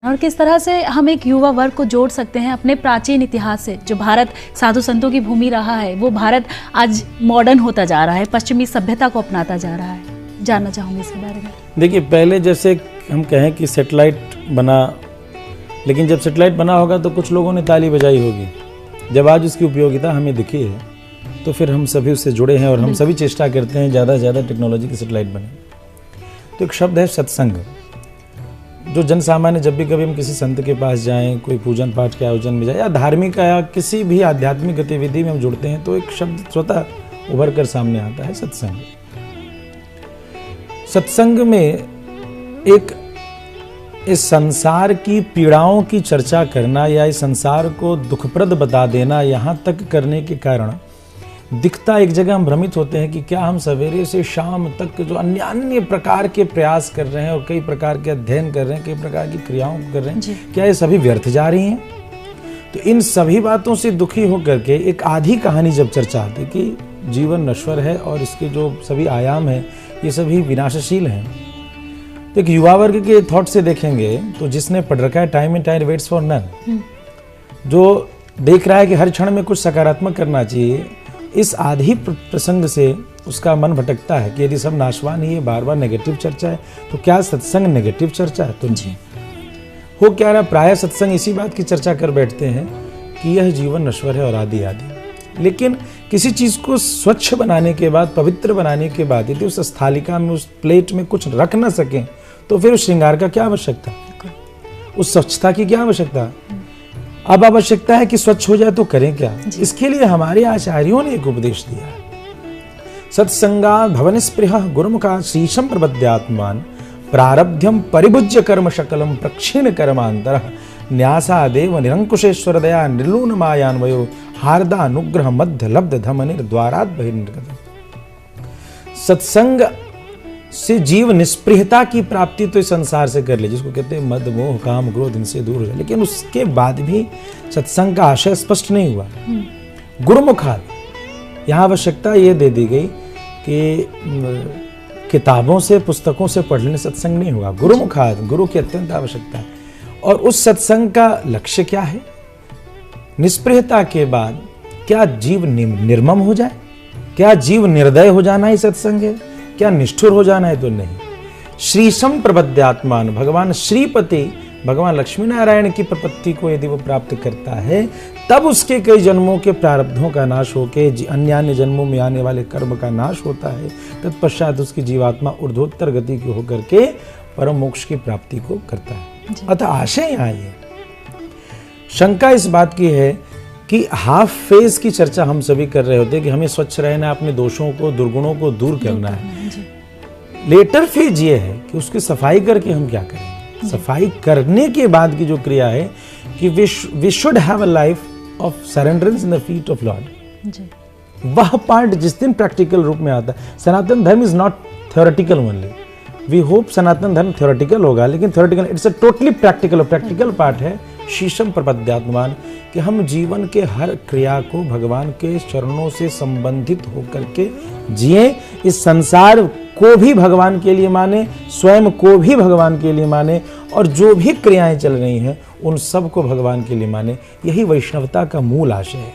और किस तरह से हम एक युवा वर्ग को जोड़ सकते हैं अपने प्राचीन इतिहास से। जो भारत साधु संतों की भूमि रहा है, वो भारत आज मॉडर्न होता जा रहा है, पश्चिमी सभ्यता को अपनाता जा रहा है। जानना चाहूँगी इसके बारे में। देखिए, पहले जैसे हम कहें कि सैटेलाइट बना, लेकिन जब सैटेलाइट बना होगा तो कुछ लोगों ने ताली बजाई होगी। जब आज उसकी उपयोगिता हमें दिखी है तो फिर हम सभी उससे जुड़े हैं और हम सभी चेष्टा करते हैं ज़्यादा से ज़्यादा टेक्नोलॉजी की सैटेलाइट बने। तो एक शब्द है सत्संग, जो जन सामान्य जब भी कभी हम किसी संत के पास जाएं, कोई पूजन पाठ के आयोजन में जाए या धार्मिक या किसी भी आध्यात्मिक गतिविधि में हम जुड़ते हैं तो एक शब्द स्वतः उभर कर सामने आता है, सत्संग। सत्संग में एक इस संसार की पीड़ाओं की चर्चा करना या इस संसार को दुखप्रद बता देना, यहाँ तक करने के कारण दिखता एक जगह हम भ्रमित होते हैं कि क्या हम सवेरे से शाम तक जो अन्य अन्य प्रकार के प्रयास कर रहे हैं और कई प्रकार के अध्ययन कर रहे हैं, कई प्रकार की क्रियाओं कर रहे हैं, क्या ये सभी व्यर्थ जा रही हैं? तो इन सभी बातों से दुखी होकर के एक आधी कहानी जब चर्चा आती कि जीवन नश्वर है और इसके जो सभी आयाम हैं ये सभी विनाशशील हैं, तो एक युवा वर्ग के थॉट से देखेंगे तो जिसने पढ़ रखा है time and time waits for none, जो देख रहा है कि हर क्षण में कुछ सकारात्मक करना चाहिए, इस आधी प्रसंग से उसका मन भटकता है कि यदि सब नाशवान ही है, बार बार नेगेटिव चर्चा है, तो क्या सत्संग नेगेटिव चर्चा है? तो जी हो क्या रहा, प्राय सत्संग इसी बात की चर्चा कर बैठते हैं कि यह जीवन नश्वर है और आदि आदि। लेकिन किसी चीज को स्वच्छ बनाने के बाद, पवित्र बनाने के बाद यदि उस स्थालिका में, उस प्लेट में कुछ रख ना सकें तो फिर उस श्रृंगार का क्या आवश्यकता, उस स्वच्छता की क्या आवश्यकता? अब आवश्यकता है कि स्वच्छ हो जाए तो करें क्या? इसके लिए हमारे आचार्यों ने एक उपदेश दिया है, सत्संगा भवन स्पृह गुरुमुखा शीशम प्रबद्यात्मान प्रारब्ध्यम परिभुज्य कर्म शकलम प्रक्षीण कर्मांतर न्यासादेव निरंकुशेश्वर दया निर्लून मायान्वयो हार्दा अनुग्रह मध्य लब्ध धमनिर द्वारात बहिर्निर्गत। सत्संग से जीव निष्पृहता की प्राप्ति तो इस संसार से कर ले, जिसको कहते हैं मद मोह काम क्रोध, इनसे दूर हो जाए। लेकिन उसके बाद भी सत्संग का आशय स्पष्ट नहीं हुआ। गुरुमुखाद, यहाँ आवश्यकता ये दे दी गई कि किताबों से, पुस्तकों से पढ़ने सत्संग नहीं होगा। गुरुमुखाद, गुरु की अत्यंत आवश्यकता है। और उस सत्संग का लक्ष्य क्या है? निष्पृहता के बाद क्या जीव निर्मम हो जाए? क्या जीव निर्दय हो जाना ही सत्संग है? क्या निष्ठुर हो जाना है? तो नहीं। श्रीशम प्रबद्यात्मान, भगवान श्रीपति, भगवान लक्ष्मी नारायण की प्रपत्ति को यदि वो प्राप्त करता है तब उसके कई जन्मों के प्रारब्धों का नाश होके अन्य जन्मों में आने वाले कर्म का नाश होता है। तत्पश्चात उसकी जीवात्मा ऊर्ध्वोत्तर गति की होकर के परम मोक्ष की प्राप्ति को करता है। अतः आशय यहाँ ये शंका इस बात की है कि हाफ फेज की चर्चा हम सभी कर रहे होते हैं कि हमें स्वच्छ रहना, अपने दोषों को, दुर्गुणों को दूर करना है। लेटर फेज ये है कि उसकी सफाई करके हम क्या करें। सफाई करने के बाद की जो क्रिया है कि we should have a life of surrenderance in the feet of Lord. वह पार्ट जिस दिन प्रैक्टिकल रूप में आता है। Sanatan Dharma is not theoretical only. We hope Sanatan Dharma theoretical होगा, लेकिन theoretical it's a totally practical part है शीशम प्रपद्यात्मान, कि हम जीवन के हर क्रिया को भगवान के चरणों से संबंधित होकर के जिए, इस संसार को भी भगवान के लिए माने, स्वयं को भी भगवान के लिए माने, और जो भी क्रियाएं चल रही हैं उन सब को भगवान के लिए माने। यही वैष्णवता का मूल आशय है।